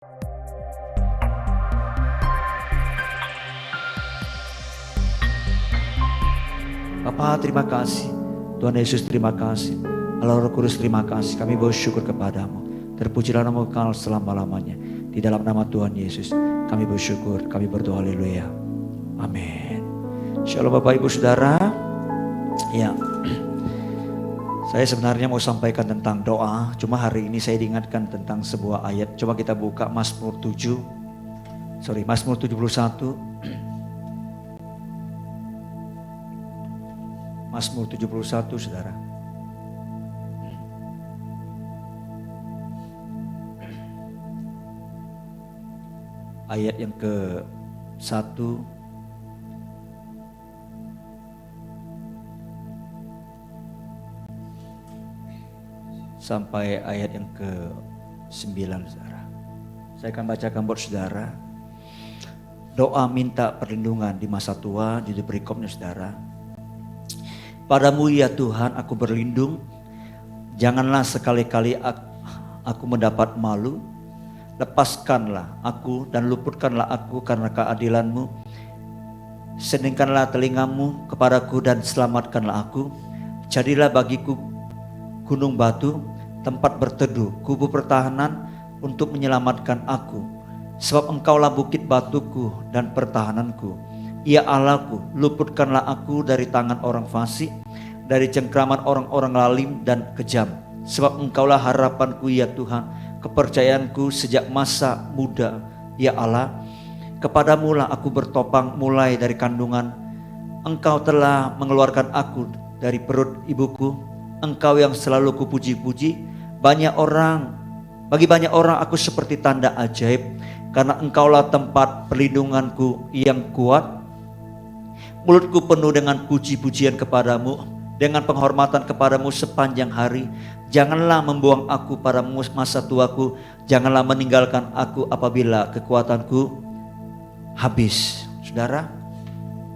Bapa, terima kasih. Tuhan Yesus, terima kasih. Allah Roh Kudus, terima kasih. Kami bersyukur kepadamu. Terpujilah nama Engkau selama-lamanya. Di dalam nama Tuhan Yesus kami bersyukur, kami berdoa, haleluya. Amin. Shalom Bapak Ibu Saudara. Ya, saya sebenarnya mau sampaikan tentang doa. Cuma hari ini saya diingatkan tentang sebuah ayat. Coba kita buka Mazmur 71. Mazmur 71, Saudara. Ayat yang ke-1 sampai ayat yang ke-9, Saudara. Saya akan bacakan buat Saudara. Doa minta perlindungan di masa tua, judul perikopnya, Saudara. Padamu ya Tuhan aku berlindung, janganlah sekali-kali aku mendapat malu. Lepaskanlah aku dan luputkanlah aku karena keadilan-Mu. Seningkanlah telingamu kepadaku dan selamatkanlah aku. Jadilah bagiku gunung batu, tempat berteduh, kubu pertahanan untuk menyelamatkan aku. Sebab Engkaulah bukit batuku dan pertahananku. Ya Allahku, luputkanlah aku dari tangan orang fasik, dari cengkraman orang-orang lalim dan kejam. Sebab Engkaulah harapanku ya Tuhan, kepercayaanku sejak masa muda. Ya Allah, kepadamulah aku bertopang mulai dari kandungan. Engkau telah mengeluarkan aku dari perut ibuku. Engkau yang selalu kupuji-puji. Bagi banyak orang aku seperti tanda ajaib, karena Engkaulah tempat perlindunganku yang kuat. Mulutku penuh dengan puji-pujian kepadamu, dengan penghormatan kepadamu sepanjang hari. Janganlah membuang aku pada masa tuaku, janganlah meninggalkan aku apabila kekuatanku habis. Saudara,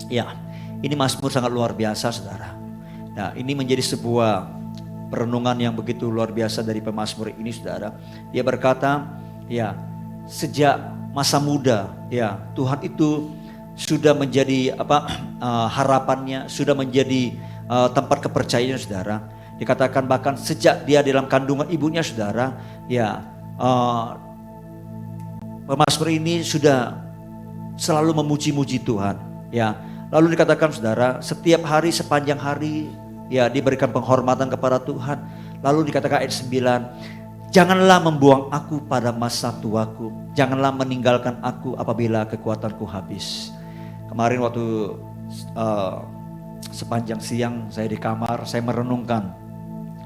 ya, ini Mazmur sangat luar biasa, Saudara. Nah, ini menjadi sebuah perenungan yang begitu luar biasa dari pemazmur ini, Saudara. Dia berkata, ya, sejak masa muda, ya, Tuhan itu sudah menjadi harapannya, sudah menjadi tempat kepercayaan, Saudara. Dikatakan bahkan sejak dia dalam kandungan ibunya, Saudara, ya, pemazmur ini sudah selalu memuji-muji Tuhan, ya. Lalu dikatakan, Saudara, setiap hari sepanjang hari, ya, diberikan penghormatan kepada Tuhan. Lalu dikatakan ayat 9, janganlah membuang aku pada masa tuaku, janganlah meninggalkan aku apabila kekuatanku habis. Kemarin waktu sepanjang siang saya di kamar, saya merenungkan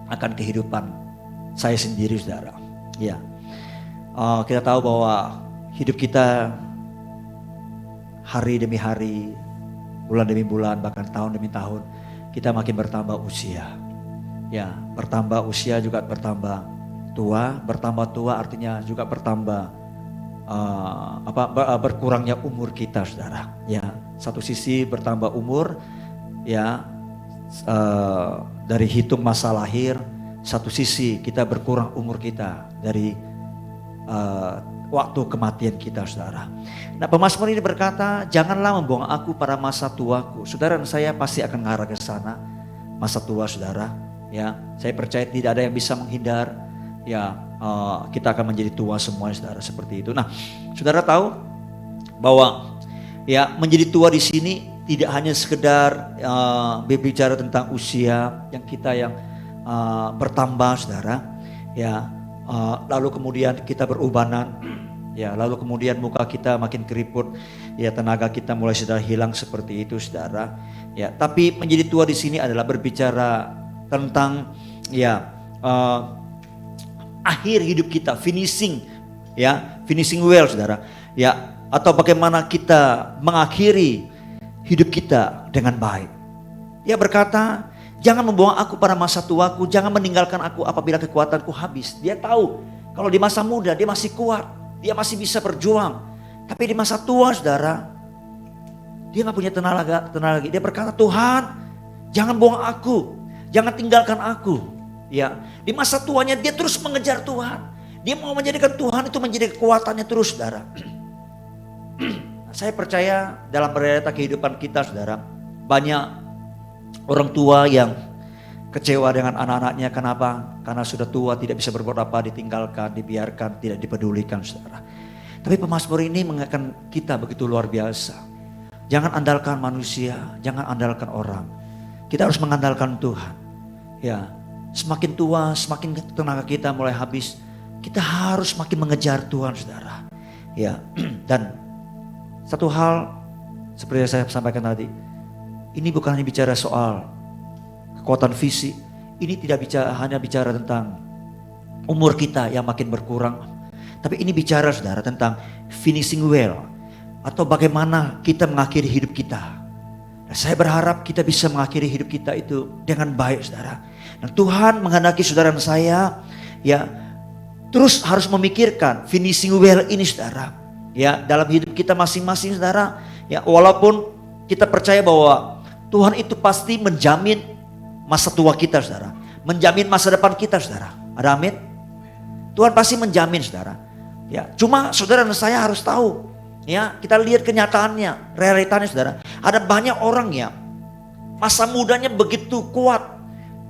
akan kehidupan saya sendiri, Saudara. Ya, kita tahu bahwa hidup kita hari demi hari, bulan demi bulan, bahkan tahun demi tahun, kita makin bertambah usia. Ya, bertambah usia juga bertambah tua. Bertambah tua artinya juga bertambah berkurangnya umur kita, Saudara. Ya, satu sisi bertambah umur, ya, dari hitung masa lahir. Satu sisi kita berkurang umur kita dari waktu kematian kita, Saudara. Nah, pemazmur ini berkata, janganlah membuang aku pada masa tuaku. Saudara dan saya pasti akan mengarah ke sana, masa tua, Saudara. Ya, saya percaya tidak ada yang bisa menghindar. Ya, kita akan menjadi tua semua, Saudara, seperti itu. Nah, Saudara tahu bahwa, ya, menjadi tua di sini tidak hanya sekedar berbicara tentang usia yang kita bertambah, Saudara. Ya, lalu kemudian kita berubanan, ya, lalu kemudian muka kita makin keriput, ya, tenaga kita mulai sudah hilang seperti itu, Saudara. Ya, tapi menjadi tua di sini adalah berbicara tentang, ya, akhir hidup kita, finishing well, Saudara. Ya, atau bagaimana kita mengakhiri hidup kita dengan baik. Dia berkata, jangan membuang aku pada masa tuaku, jangan meninggalkan aku apabila kekuatanku habis. Dia tahu kalau di masa muda dia masih kuat, dia masih bisa berjuang. Tapi di masa tua, Saudara, dia gak punya tenaga lagi. Dia berkata, Tuhan, jangan buang aku, jangan tinggalkan aku. Ya, di masa tuanya dia terus mengejar Tuhan. Dia mau menjadikan Tuhan itu menjadi kekuatannya terus, saudara. Saya percaya dalam realita kehidupan kita, saudara, banyak orang tua yang kecewa dengan anak-anaknya. Kenapa? Karena sudah tua, tidak bisa berbuat apa, ditinggalkan, dibiarkan, tidak dipedulikan, saudara. Tapi pemazmur ini mengingatkan kita begitu luar biasa. Jangan andalkan manusia, jangan andalkan orang. Kita harus mengandalkan Tuhan. Ya, semakin tua, semakin tenaga kita mulai habis, kita harus makin mengejar Tuhan, saudara. Ya, dan satu hal seperti yang saya sampaikan tadi, ini bukan hanya bicara soal kekuatan fisik, ini tidak hanya bicara tentang umur kita yang makin berkurang, tapi ini bicara, saudara, tentang finishing well, atau bagaimana kita mengakhiri hidup kita. Dan saya berharap kita bisa mengakhiri hidup kita itu dengan baik, saudara. Dan Tuhan menghendaki saudara dan saya, ya, terus harus memikirkan finishing well ini, saudara. Ya, dalam hidup kita masing-masing, saudara. Ya, walaupun kita percaya bahwa Tuhan itu pasti menjamin masa tua kita, saudara. Menjamin masa depan kita, saudara. Ada amin? Tuhan pasti menjamin, saudara. Ya, cuma saudara dan saya harus tahu. Ya, kita lihat kenyataannya, realitanya, saudara. Ada banyak orang ya, masa mudanya begitu kuat,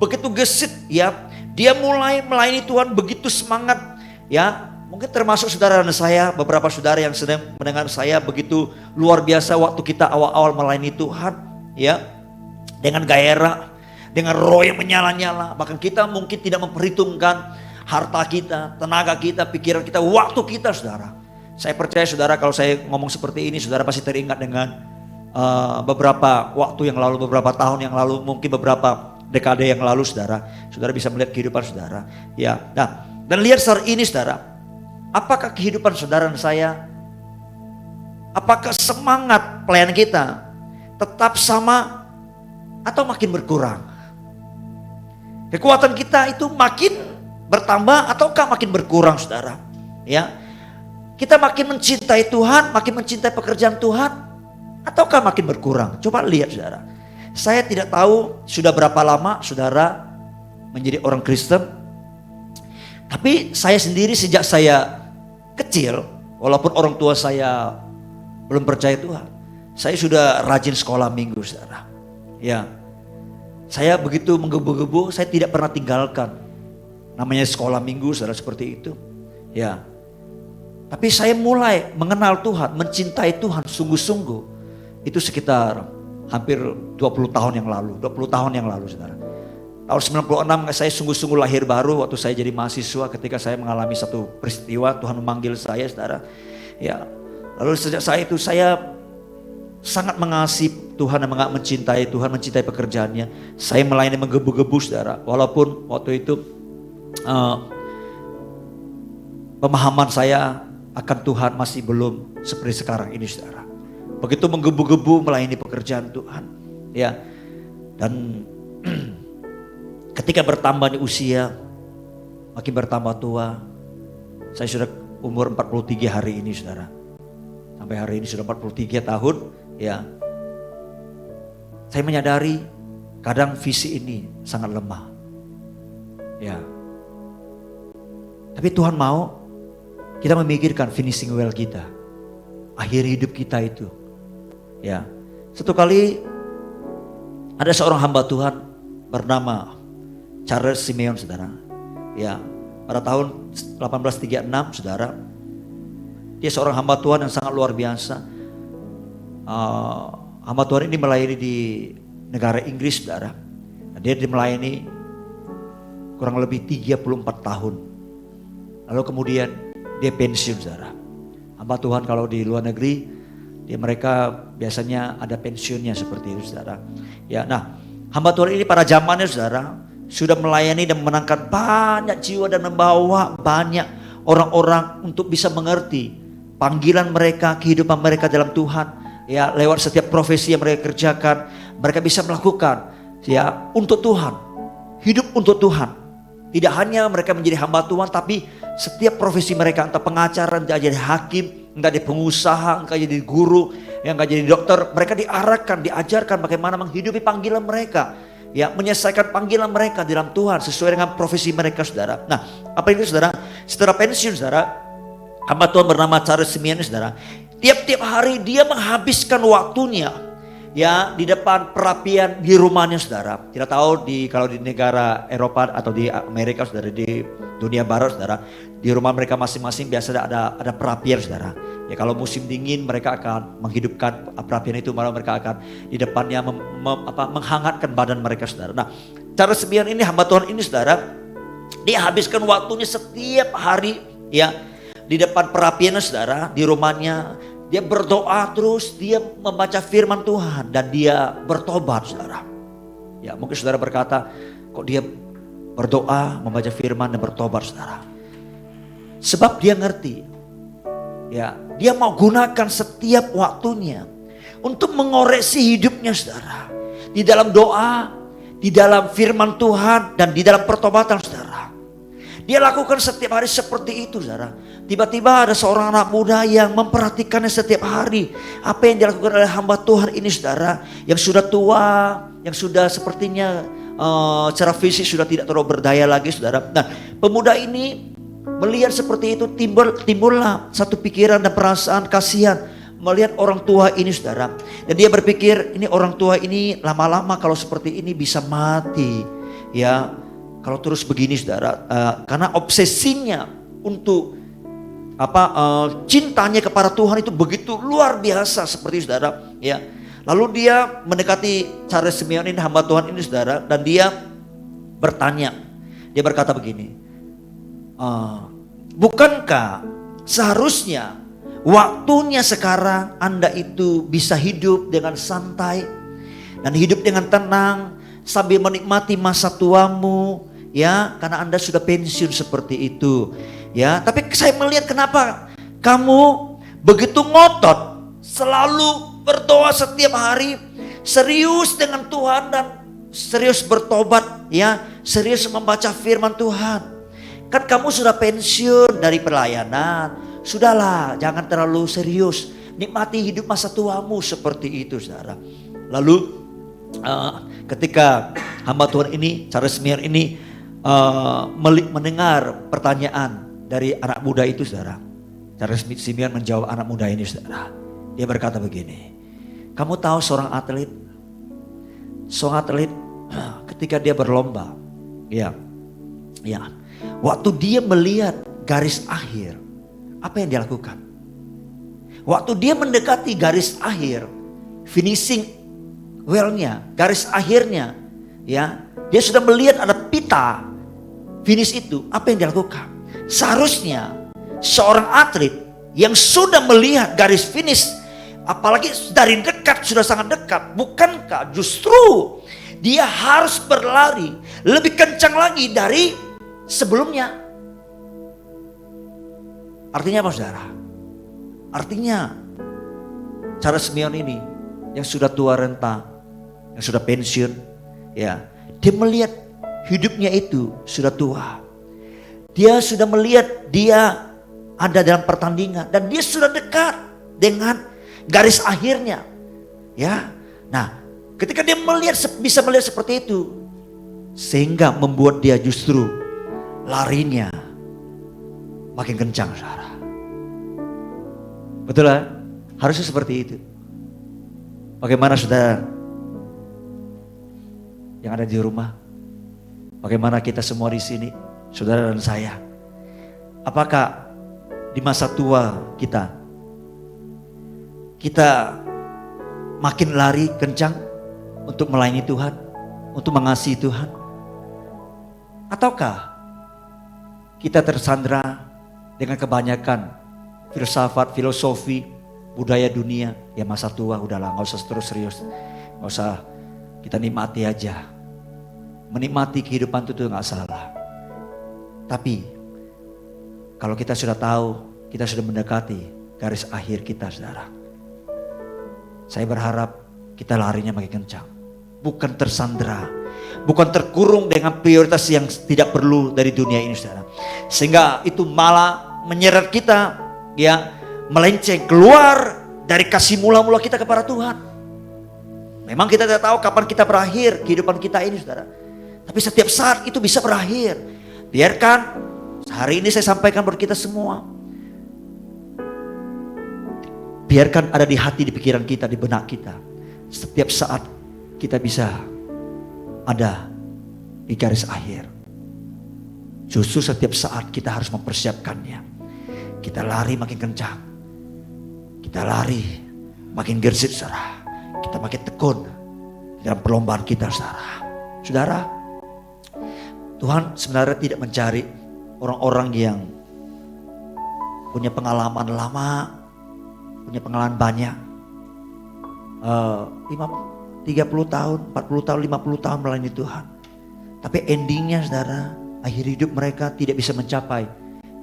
begitu gesit, ya. Dia mulai melayani Tuhan begitu semangat, ya. Mungkin termasuk saudara dan saya, beberapa saudara yang sedang mendengar saya begitu luar biasa waktu kita awal-awal melayani Tuhan, ya. Dengan gairah, dengan roh yang menyala-nyala. Bahkan kita mungkin tidak memperhitungkan harta kita, tenaga kita, pikiran kita, waktu kita, saudara. Saya percaya, saudara, kalau saya ngomong seperti ini, saudara pasti teringat dengan beberapa waktu yang lalu, beberapa tahun yang lalu, mungkin beberapa dekade yang lalu, saudara. Saudara bisa melihat kehidupan saudara. Ya, nah, dan lihat saat ini, saudara. Apakah kehidupan saudara dan saya, apakah semangat pelayanan kita tetap sama atau makin berkurang? Kekuatan kita itu makin bertambah ataukah makin berkurang, saudara? Ya. Kita makin mencintai Tuhan, makin mencintai pekerjaan Tuhan, ataukah makin berkurang? Coba lihat, saudara. Saya tidak tahu sudah berapa lama saudara menjadi orang Kristen. Tapi saya sendiri sejak saya kecil, walaupun orang tua saya belum percaya Tuhan, saya sudah rajin sekolah minggu, saudara. Ya, saya begitu menggebu-gebu, saya tidak pernah tinggalkan namanya sekolah minggu, saudara, seperti itu. Ya. Tapi saya mulai mengenal Tuhan, mencintai Tuhan sungguh-sungguh. Itu sekitar hampir 20 tahun yang lalu, saudara. Tahun 96 saya sungguh-sungguh lahir baru waktu saya jadi mahasiswa, ketika saya mengalami satu peristiwa, Tuhan memanggil saya, saudara. Ya. Lalu sejak saat itu saya sangat mengasihi Tuhan dan mencintai Tuhan, mencintai pekerjaannya. Saya melayani menggebu-gebu, saudara. Walaupun waktu itu pemahaman saya akan Tuhan masih belum seperti sekarang ini, saudara. Begitu menggebu-gebu melayani pekerjaan Tuhan, ya. Dan ketika bertambah di usia, makin bertambah tua, saya sudah umur 43 hari ini, saudara. Sampai hari ini sudah 43 tahun, ya. Saya menyadari kadang visi ini sangat lemah, ya. Tapi Tuhan mau kita memikirkan finishing well kita, akhir hidup kita itu. Ya, satu kali ada seorang hamba Tuhan bernama Charles Simeon, saudara. Ya, pada tahun 1836, saudara. Dia seorang hamba Tuhan yang sangat luar biasa. Hamba Tuhan ini melayani di negara Inggris, saudara. Dia melayani kurang lebih 34 tahun. Lalu kemudian dia pensiun, saudara. Hamba Tuhan kalau di luar negeri, mereka biasanya ada pensiunnya seperti itu, saudara. Ya, nah, hamba Tuhan ini pada zamannya, saudara, sudah melayani dan memenangkan banyak jiwa dan membawa banyak orang-orang untuk bisa mengerti panggilan mereka, kehidupan mereka dalam Tuhan. Ya, lewat setiap profesi yang mereka kerjakan, mereka bisa melakukan, ya, untuk Tuhan, hidup untuk Tuhan. Tidak hanya mereka menjadi hamba Tuhan, tapi setiap profesi mereka, entah pengacara, entah jadi hakim, entah jadi pengusaha, entah jadi guru, entah jadi dokter, mereka diarahkan, diajarkan bagaimana menghidupi panggilan mereka. ya menyelesaikan panggilan mereka di dalam Tuhan sesuai dengan profesi mereka, saudara. Nah, apa itu, saudara? Setelah pensiun, saudara, hamba Tuhan bernama Charles Simeon, saudara, tiap-tiap hari dia menghabiskan waktunya ya di depan perapian di rumahnya, saudara. Kita tahu kalau di negara Eropa atau di Amerika, saudara, di dunia barat, saudara, di rumah mereka masing-masing biasa ada perapian, saudara. Ya kalau musim dingin mereka akan menghidupkan perapian itu, malah mereka akan di depannya menghangatkan badan mereka, saudara. Nah, cara Simeon ini, hamba Tuhan ini, saudara, dia habiskan waktunya setiap hari ya di depan perapiannya, saudara, di rumahnya. Dia berdoa terus, dia membaca firman Tuhan dan dia bertobat, saudara. Ya mungkin saudara berkata, kok dia berdoa, membaca firman dan bertobat, saudara? Sebab dia ngerti, ya dia mau gunakan setiap waktunya untuk mengoreksi hidupnya, saudara. Di dalam doa, di dalam firman Tuhan dan di dalam pertobatan, saudara. Dia lakukan setiap hari seperti itu, saudara. Tiba-tiba ada seorang anak muda yang memperhatikannya setiap hari. Apa yang dilakukan oleh hamba Tuhan ini, saudara, yang sudah tua, yang sudah sepertinya secara fisik sudah tidak terlalu berdaya lagi, saudara. Nah, pemuda ini melihat seperti itu, timbullah satu pikiran dan perasaan kasihan melihat orang tua ini, saudara. Dan dia berpikir, ini orang tua ini lama-lama kalau seperti ini bisa mati, ya. Kalau terus begini, saudara, karena obsesinya untuk cintanya kepada Tuhan itu begitu luar biasa seperti, saudara, ya. Lalu dia mendekati Charles Simeon ini, hamba Tuhan ini, saudara, dan dia bertanya, dia berkata begini, bukankah seharusnya waktunya sekarang Anda itu bisa hidup dengan santai dan hidup dengan tenang sambil menikmati masa tuamu, ya, karena Anda sudah pensiun seperti itu, ya. Tapi saya melihat kenapa kamu begitu ngotot, selalu berdoa setiap hari, serius dengan Tuhan dan serius bertobat, ya, serius membaca firman Tuhan. Kan kamu sudah pensiun dari pelayanan, sudahlah, jangan terlalu serius, nikmati hidup masa tuamu seperti itu, saudara. Lalu ketika hamba Tuhan ini, Charles Simeon ini mendengar pertanyaan dari anak muda itu, saudara, Charles Simeon menjawab anak muda ini, saudara. Dia berkata begini, kamu tahu seorang atlet ketika dia berlomba, ya, waktu dia melihat garis akhir, apa yang dia lakukan? Waktu dia mendekati garis akhir, finishing well-nya, garis akhirnya, ya, dia sudah melihat ada pita finish itu, apa yang dia lakukan? Seharusnya seorang atlet yang sudah melihat garis finish, apalagi dari dekat, sudah sangat dekat, bukankah justru dia harus berlari lebih kencang lagi dari sebelumnya? Artinya apa, saudara? Artinya Charles Simeon ini yang sudah tua renta, yang sudah pensiun, ya, dia melihat hidupnya itu sudah tua. Dia sudah melihat dia ada dalam pertandingan dan dia sudah dekat dengan garis akhirnya, ya. Nah, ketika dia bisa melihat seperti itu, sehingga membuat dia justru larinya makin kencang, saudara. Betul lah, harusnya seperti itu. Bagaimana saudara yang ada di rumah? Bagaimana kita semua di sini, saudara dan saya? Apakah di masa tua kita makin lari kencang untuk melayani Tuhan, untuk mengasihi Tuhan? Ataukah kita tersandra dengan kebanyakan filsafat, filosofi, budaya dunia? Ya masa tua udahlah, gak usah terus serius, gak usah, kita nikmati aja. Menikmati kehidupan itu gak salah. Tapi kalau kita sudah tahu, kita sudah mendekati garis akhir kita, saudara, saya berharap kita larinya makin kencang. Bukan tersandra, bukan terkurung dengan prioritas yang tidak perlu dari dunia ini, saudara. Sehingga itu malah menyeret kita, ya, melenceng keluar dari kasih mula-mula kita kepada Tuhan. Memang kita tidak tahu kapan kita berakhir kehidupan kita ini, saudara. Tapi setiap saat itu bisa berakhir. Biarkan hari ini saya sampaikan buat kita semua. Biarkan ada di hati, di pikiran kita, di benak kita. Setiap saat kita bisa ada di garis akhir. Justru setiap saat kita harus mempersiapkannya. Kita lari makin kencang. Kita lari makin gesit, saudara. Kita makin tekun dalam perlombaan kita, saudara. Saudara, Tuhan sebenarnya tidak mencari orang-orang yang punya pengalaman lama, punya pengalaman banyak. 30 tahun, 40 tahun, 50 tahun melayani Tuhan. Tapi endingnya, saudara, akhir hidup mereka tidak bisa mencapai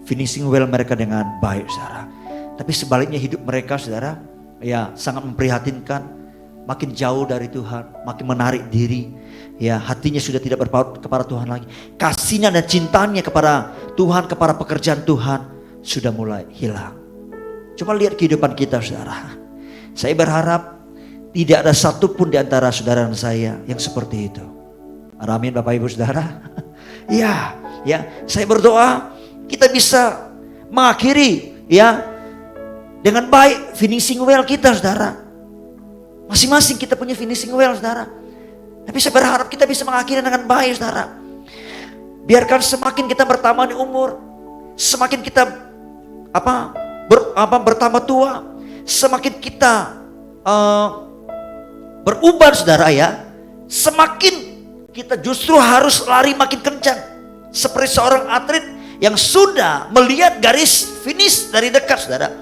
finishing well mereka dengan baik, saudara. Tapi sebaliknya hidup mereka, saudara, ya sangat memprihatinkan. Makin jauh dari Tuhan, makin menarik diri. Ya, hatinya sudah tidak berpaut kepada Tuhan lagi. Kasihnya dan cintanya kepada Tuhan, kepada pekerjaan Tuhan sudah mulai hilang. Coba lihat kehidupan kita, saudara. Saya berharap tidak ada satupun di antara saudara dan saya yang seperti itu. Amin, Bapak Ibu Saudara. Ya, saya berdoa kita bisa mengakhiri ya dengan baik finishing well kita, saudara. Masing-masing kita punya finishing well, saudara. Tapi saya berharap kita bisa mengakhiri dengan baik, saudara. Biarkan semakin kita bertambah di umur, semakin kita bertambah tua, semakin kita berubah, saudara ya. Semakin kita justru harus lari makin kencang. Seperti seorang atlet yang sudah melihat garis finish dari dekat, saudara.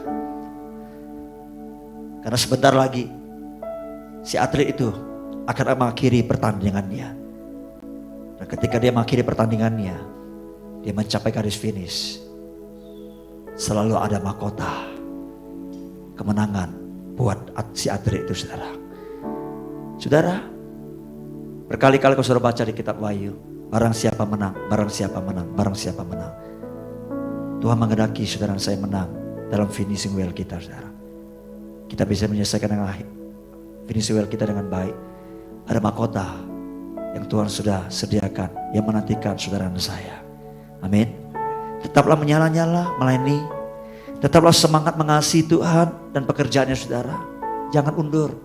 Karena sebentar lagi si atlet itu akan mengakhiri pertandingannya. Dan ketika dia mengakhiri pertandingannya, dia mencapai garis finish. Selalu ada mahkota kemenangan buat si atlet itu, saudara. Saudara, berkali-kali kau sudah baca di kitab Wahyu, barang siapa menang, barang siapa menang, barang siapa menang. Tuhan menghendaki saudara dan saya menang dalam finishing well kita, saudara. Kita bisa menyelesaikan dengan finishing well kita dengan baik. Ada mahkota yang Tuhan sudah sediakan yang menantikan saudara dan saya. Amin. Tetaplah menyala-nyala melayani. Tetaplah semangat mengasihi Tuhan dan pekerjaannya, saudara. Jangan undur,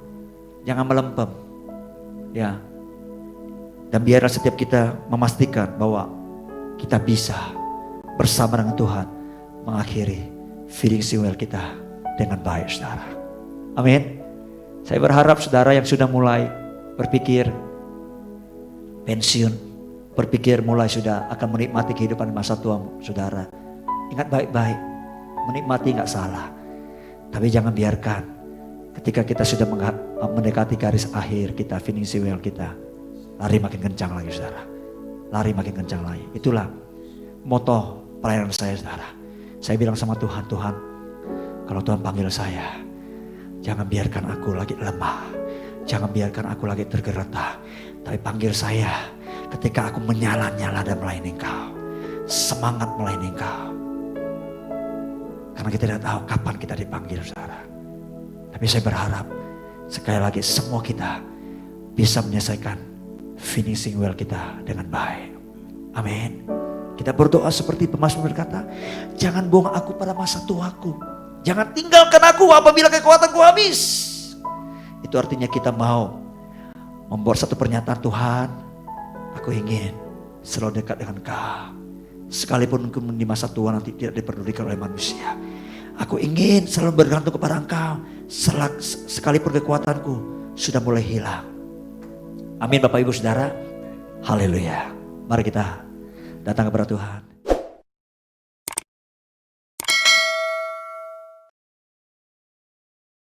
jangan melempem. Ya. Dan biarlah setiap kita memastikan bahwa kita bisa bersama dengan Tuhan mengakhiri finishing well kita dengan baik, saudara. Amin. Saya berharap saudara yang sudah mulai berpikir pensiun, berpikir mulai sudah akan menikmati kehidupan masa tua, saudara. Ingat baik-baik, menikmati gak salah. Tapi jangan biarkan ketika kita sudah mendekati garis akhir kita, finishing well kita, lari makin kencang lagi, saudara. Lari makin kencang lagi. Itulah moto pelayanan saya, saudara. Saya bilang sama Tuhan, Tuhan, kalau Tuhan panggil saya, jangan biarkan aku lagi lemah. Jangan biarkan aku lagi tergeletak. Tapi panggil saya ketika aku menyala-nyala dan melayani Engkau. Semangat melayani Engkau. Karena kita tidak tahu kapan kita dipanggil, saudara. Tapi saya berharap sekali lagi semua kita bisa menyelesaikan finishing well kita dengan baik. Amin. Kita berdoa seperti pemazmur berkata, jangan buang aku pada masa tuaku. Jangan tinggalkan aku apabila kekuatanku habis. Itu artinya kita mau membuat satu pernyataan, Tuhan, aku ingin selalu dekat dengan Kau. Sekalipun di masa tua nanti tidak diperdulikan oleh manusia. Aku ingin selalu bergantung kepada Engkau. Sekalipun kekuatanku sudah mulai hilang. Amin, Bapak Ibu Saudara. Haleluya. Mari kita datang kepada Tuhan.